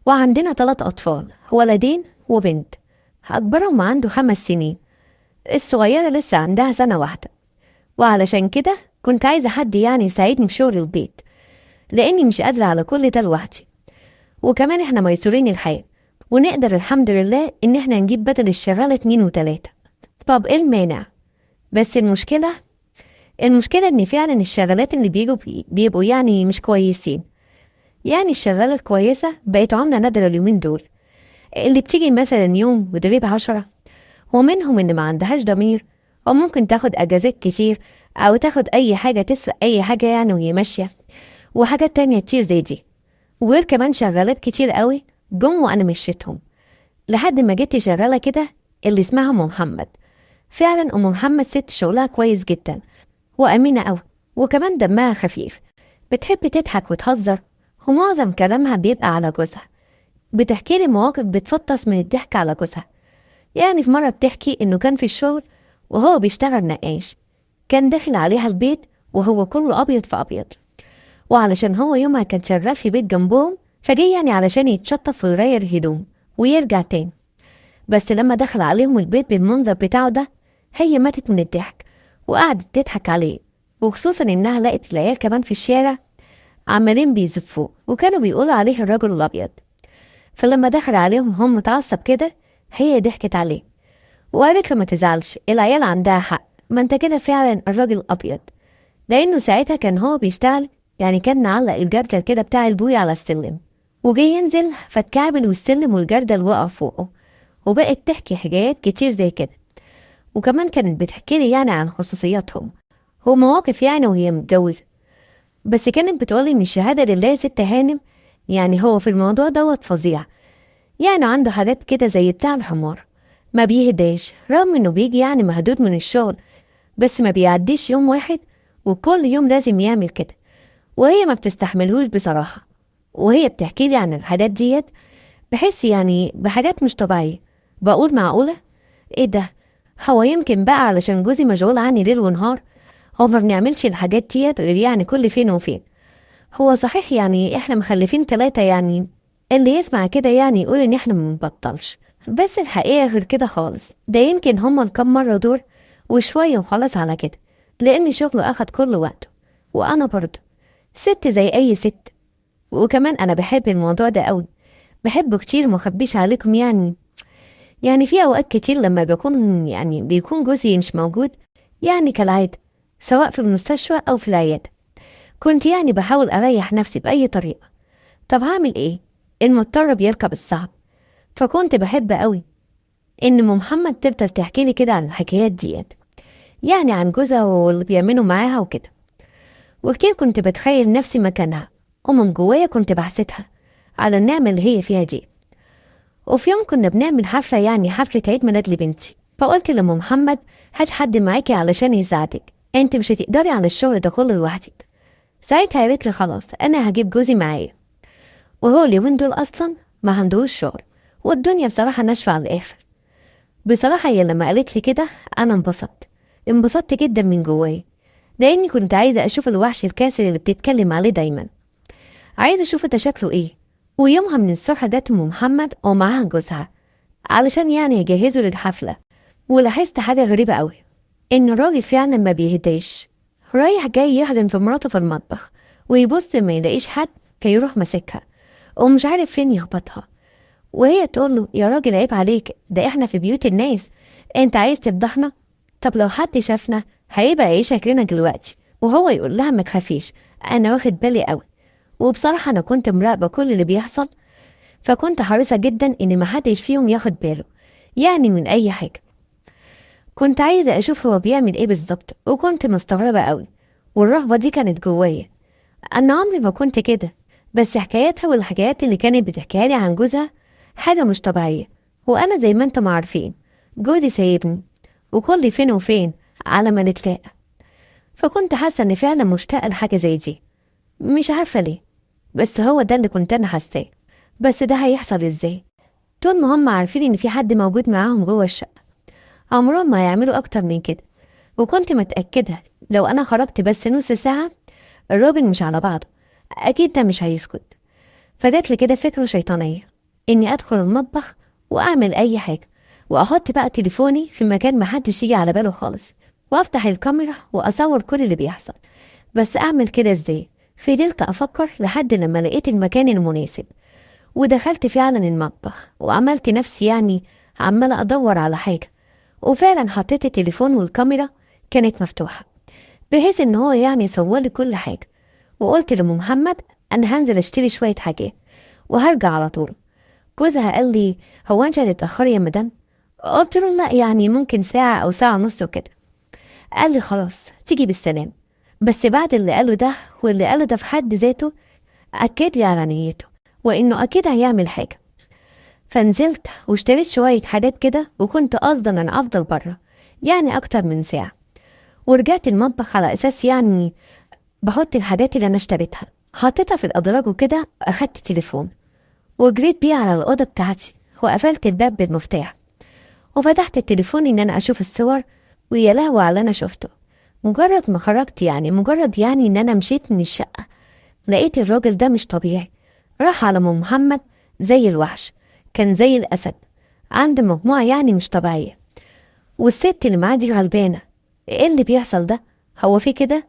وعندنا 3 أطفال، ولدين وبنت. أكبرهم عنده 5 سنين، الصغيرة لسه عندها سنة واحدة. وعلشان كده كنت عايزة حد يعني يساعدني في شغل البيت، لأني مش قادرة على كل ده لوحدي. وكمان احنا ميسورين الحياة، ونقدر الحمد لله إن احنا نجيب بدل الشغالة 2 و3. طب ايه المانع؟ بس المشكلة إن فعلا الشغالات اللي بيبقوا يعني مش كويسين. يعني الشغالة الكويسة بقت عملة نادرة اليومين دول، اللي بتيجي مثلا يوم وتغيب 10. ومنهم اللي ما عندهاش ضمير، وممكن تاخد أجازات كتير، أو تاخد أي حاجة تسرق أي حاجة يعني وهي ماشية، وحاجات تانية كتير زي دي. وغير كمان شغالات كتير قوي جم وأنا مشيتهم، لحد ما جيت شغالة كده اللي اسمها أم محمد. فعلا أم محمد ست شغلها كويس جدا، وأمينة قوي، وكمان دمها خفيف، بتحب تضحك وتهزر، ومعظم كلامها بيبقى على جوزها. بتحكي لي مواقف بتفطس من الضحك على جوزها. يعني في مرة بتحكي إنه كان في الشغل وهو بيشتغل نقاش، كان داخل عليها البيت وهو كله أبيض في أبيض، وعلشان هو يومها كان شغال في بيت جنبهم، فجي يعني علشان يتشطف ويغير هدوم ويرجع تاني. بس لما دخل عليهم البيت بالمنظر بتاعه ده، هي ماتت من الضحك وقعدت تضحك عليه، وخصوصا إنها لقت العيال كمان في الشارع عمالين بيزفوه وكانوا بيقولوا عليه الرجل الأبيض. فلما دخل عليهم هم متعصب كده، هي ضحكت عليه وقالت له ما تزعلش، العيال عندها حق، ما انت كده فعلا الراجل أبيض. لأنه ساعتها كان هو بيشتغل، يعني كان نعلق الجردل كده بتاع البوي على السلم، وجي ينزل فاتكعبل والسلم والجردل وقع فوقه. وبقت تحكي حكايات كتير زي كده، وكمان كانت بتحكي لي يعني عن خصوصياتهم ومواقف يعني وهي متجوزة. بس كانت بتقولي إن الشهادة لله ست هانم، يعني هو في الموضوع دوت فظيع. يعني عنده حاجات كده زي بتاع الحمار، ما بيهداش رغم إنه بيجي يعني مهدود من الشغل، بس ما بيعديش يوم واحد وكل يوم لازم يعمل كده، وهي ما بتستحملهوش بصراحة. وهي بتحكي لي عن الحاجات ديت، بحس يعني بحاجات مش طبيعية. بقول معقولة؟ ايه ده؟ هو يمكن بقى علشان جوزي مشغول عني ليل ونهار، هو ما بنعملش الحاجات ديت غير يعني كل فين وفين. هو صحيح يعني احنا مخلفين 3 يعني، اللي يسمع كده يعني يقول ان احنا منبطلش، بس الحقيقة غير كده خالص. ده يمكن هما الكام مرة دول وشوية وخلاص على كده، لان شغله اخد كل وقته. وانا برضه ست زي اي ست، وكمان انا بحب الموضوع ده قوي، بحبه كتير مخبيش عليكم يعني. يعني في اوقات كتير لما بيكون جوزي مش موجود، يعني كالعادة، سواء في المستشفى او في العيادة، كنت يعني بحاول اريح نفسي باي طريقة. طب هعمل ايه؟ المضطر بيركب الصعب. فكنت بحب قوي ان ام محمد تفضل تحكي لي كده عن الحكايات ديت، يعني عن جوزها واللي بيعملوا معاها وكده. وكتير كنت بتخيل نفسي مكانها، ومن جوايا كنت بحسدها على النعمة اللي هي فيها دي. وفي يوم كنا بنعمل حفلة، يعني حفلة عيد ميلاد لبنتي، فقلت لأم محمد هات حد معاكي علشان يساعدك، انت مش هتقدري على الشغل ده كله لوحدك. ساعتها قالت لي خلاص انا هجيب جوزي معايا، وهو اليومين دول اصلا ما عندهوش شغل، والدنيا بصراحة ناشفة على الاخر. بصراحة هي لما قالت لي كده انا انبسطت جدا من جواي، لاني كنت عايزة اشوف الوحش الكاسر اللي بتتكلم عليه دايما، عايزة اشوف ده شكله ايه. ويومها من الصبح جت ام محمد ومعاها جوزها علشان يعني يجهزوا للحفلة. ولاحظت حاجة غريبة قوي، ان الراجل فعلا ما بيهداش، رايح جاي يحضن في مراته في المطبخ، ويبص ما يلاقيش حد فيروح ماسكها ومش عارف فين يخبطها. وهي تقول له يا راجل عيب عليك، ده احنا في بيوت الناس، انت عايز تفضحنا؟ طب لو حد شافنا هيبقى ايه شكلنا دلوقتي؟ وهو يقول لها ما تخافيش، انا واخد بالي قوي. وبصراحة انا كنت مراقبة كل اللي بيحصل، فكنت حريصة جدا ان محدش فيهم ياخد باله يعني من اي حاجة. كنت عايزة اشوف هو بيعمل ايه بالظبط، وكنت مستغربة قوي، والرهبة دي كانت جوايا. انا عمري ما كنت كده، بس حكاياتها والحكايات اللي كانت بتحكيها لي عن جوزها حاجة مش طبيعية. وانا زي ما انتم عارفين جوزي سايبني، وكل فين وفين على ما نتلاقى. فكنت حاسة اني فعلا مشتاقة لحاجة زي دي، مش عارفة ليه، بس هو ده اللي كنت انا حاساه. بس ده هيحصل ازاي طول ما هم عارفين ان في حد موجود معاهم جوه الشقة؟ عمرهم ما هيعملوا اكتر من كده. وكنت متأكدة لو انا خرجت بس نص ساعة الراجل مش على بعضه، اكيد ده مش هيسكت. فجات لي كده فكرة شيطانية، إني أدخل المطبخ وأعمل أي حاجة، وأحط بقى تليفوني في مكان محدش يجي على باله خالص، وأفتح الكاميرا وأصور كل اللي بيحصل. بس أعمل كده إزاي؟ فضلت أفكر لحد لما لقيت المكان المناسب، ودخلت فعلا المطبخ وعملت نفسي يعني عمالة أدور على حاجة، وفعلا حطيت التليفون والكاميرا كانت مفتوحة بحيث إن هو يعني يصورلي كل حاجة. وقلت لأم محمد أنا هنزل أشتري شوية حاجات وهرجع على طول. جوزها قال لي هو أنت هتتأخري يا مدام؟ قلت له لا، يعني ممكن ساعة أو ساعة ونص وكده. قال لي خلاص تيجي بالسلام. بس بعد اللي قاله ده واللي قاله ده في حد ذاته أكد لي على نيته وإنه أكيد هيعمل حاجة. فنزلت واشتريت شوية حاجات كده، وكنت قاصدة إن أنا أفضل بره يعني أكتر من ساعة، ورجعت المطبخ على أساس يعني بحط الحاجات اللي أنا اشتريتها، حطيتها في الأدراج وكده. أخدت التليفون وجريت بيه على الأوضة بتاعتي وقفلت الباب بالمفتاح، وفتحت التليفون إن أنا أشوف الصور. ويا لهوي على اللي أنا شفته. مجرد ما خرجت مجرد إن أنا مشيت من الشقة لقيت الراجل ده مش طبيعي. راح على أم محمد زي الوحش، كان زي الأسد، عنده مجموعة مش طبيعية. والست اللي معاه دي غلبانة. ايه اللي بيحصل ده؟ هو في كده؟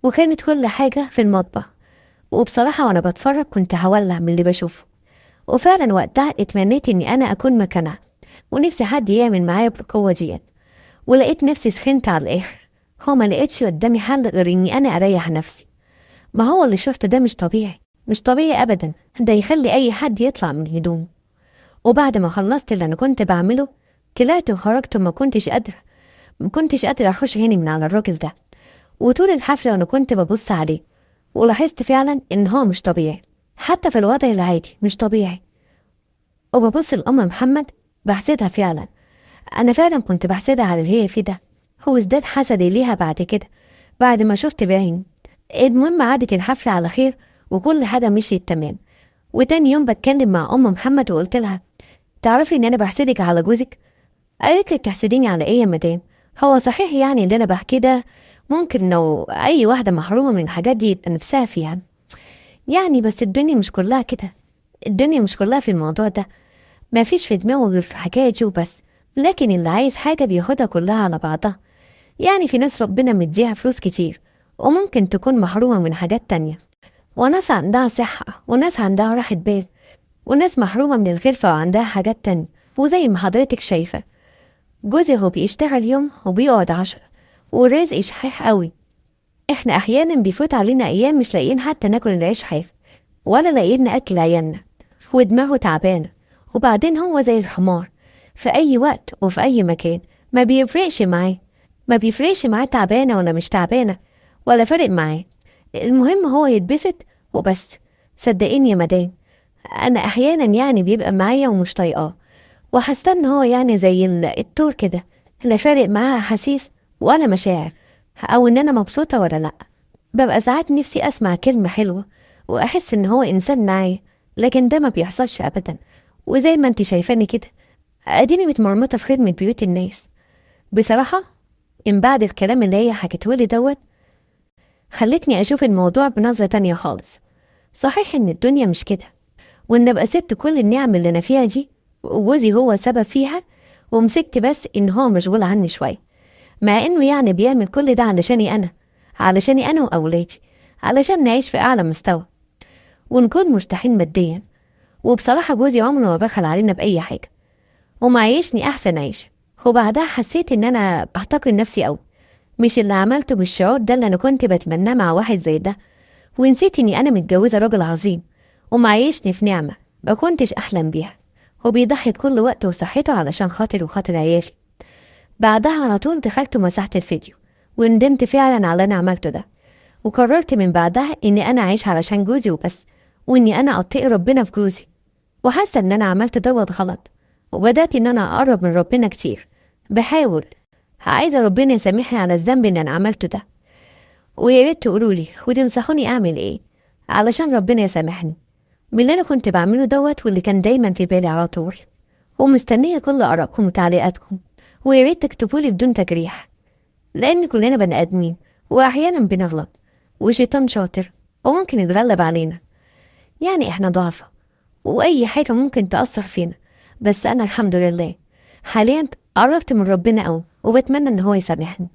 وكانت كل حاجة في المطبخ، وبصراحة وانا بتفرج كنت هولع من اللي بشوفه. وفعلا وقتها اتمنيت اني انا اكون مكانها، ونفسي حد يعمل معايا بالقوة دي. ولقيت نفسي سخنت على الاخر. هو ما لقيتش قدامي حل غير اني انا اريح نفسي. ما هو اللي شفته ده مش طبيعي، مش طبيعي ابدا، ده يخلي اي حد يطلع من هدومه. وبعد ما خلصت اللي انا كنت بعمله طلعت وخرجت، ما كنتش قادرة اخش هنا من على الراجل ده. وطول الحفلة وانا كنت ببص عليه، ولاحظت فعلا ان هو مش طبيعي، حتى في الوضع العادي مش طبيعي. وببص لأم محمد بحسدها فعلا. انا فعلا كنت بحسدها على اللي هي فيه ده. هو ازداد حسدي ليها بعد كده، بعد ما شفت بعيني. المهم عادت الحفلة على خير وكل حاجة مشيت تمام. وتاني يوم بتكلم مع أم محمد وقلت لها تعرفي إن أنا بحسدك على جوزك؟ قالت لي بتحسديني على إيه يا مدام؟ هو صحيح اللي أنا بحكي ده ممكن لو أي واحدة محرومة من الحاجات دي يبقى نفسها فيها، بس الدنيا مش كلها كده. الدنيا مش كلها في الموضوع ده، ما فيش في دماغه غير الحكاية دي وبس. لكن اللي عايز حاجة بياخدها كلها على بعضها. في ناس ربنا مديها فلوس كتير وممكن تكون محرومة من حاجات تانية، وناس عندها صحة، وناس عندها راحة بال، وناس محرومة من الخلفة وعندها حاجات تانية. وزي ما حضرتك شايفة جوزي هو بيشتغل يوم وبيقعد 10، والرزق شحيح قوي. احنا احيانا بيفوت علينا ايام مش لاقيين حتى ناكل العيش حاف، ولا لاقيين ناكل عيالنا، ودماغه تعبانة. وبعدين هو زي الحمار، في اي وقت وفي اي مكان ما بيفرقش معاه تعبانة ولا مش تعبانة، ولا فرق معاه. المهم هو يتبسط وبس. صدقيني يا مدام، انا احيانا بيبقى معايا ومش طايقاه، وحاسه ان هو زي الطور كده، لا فارق معاه احاسيس ولا مشاعر، او ان انا مبسوطه ولا لا. ببقى ساعات نفسي اسمع كلمه حلوه واحس ان هو انسان معايا، لكن ده ما بيحصلش ابدا. وزي ما انت شايفاني كده اديني متمرمطه في خدمه بيوت الناس. بصراحه ان بعد الكلام اللي هي حكيتهولي خلتني اشوف الموضوع بنظره تانية خالص. صحيح ان الدنيا مش كده، وان ابقى سبت كل النعم اللي انا فيها دي وجوزي هو سبب فيها، ومسكت بس ان هو مشغول عني شويه، مع انه بيعمل كل ده علشاني انا واولادي، علشان نعيش في اعلى مستوى ونكون مرتاحين ماديا. وبصراحه جوزي عمره ما بخل علينا باي حاجه، ومعيشني احسن عيشه. وبعدها حسيت ان انا بحتقر نفسي قوي، مش اللي عملته بالشعور ده اللي انا كنت بتمناه مع واحد زي ده. ونسيت اني انا متجوزه راجل عظيم ومعيشني في نعمه ما كنتش احلم بيها، وبيضحي كل وقت وصحته علشان خاطر وخاطر عيالي. بعدها على طول دخلت ومسحت الفيديو، وندمت فعلا على اللي انا عملته ده. وقررت من بعدها اني انا اعيش علشان جوزي وبس، واني انا اتقي ربنا في جوزي. وحاسه ان انا عملت دوت غلط، وبدات ان انا اقرب من ربنا كتير. بحاول، عايزه ربنا يسامحني على الذنب اللي انا عملته ده. ويا ريت تقولولي وتنصحوني اعمل ايه علشان ربنا يسامحني من اللي انا كنت بعمله دوت، واللي كان دايما في بالي على طول. ومستنيه كل ارائكم وتعليقاتكم، ويا ريت تكتبولي بدون تجريح، لان كلنا بني ادمين واحيانا بنغلط، وشيطان شاطر وممكن يتغلب علينا. احنا ضعفة، وأي حاجة ممكن تأثر فينا. بس أنا الحمد لله حاليا قربت من ربنا أوي، وبتمنى إن هو يسامحني.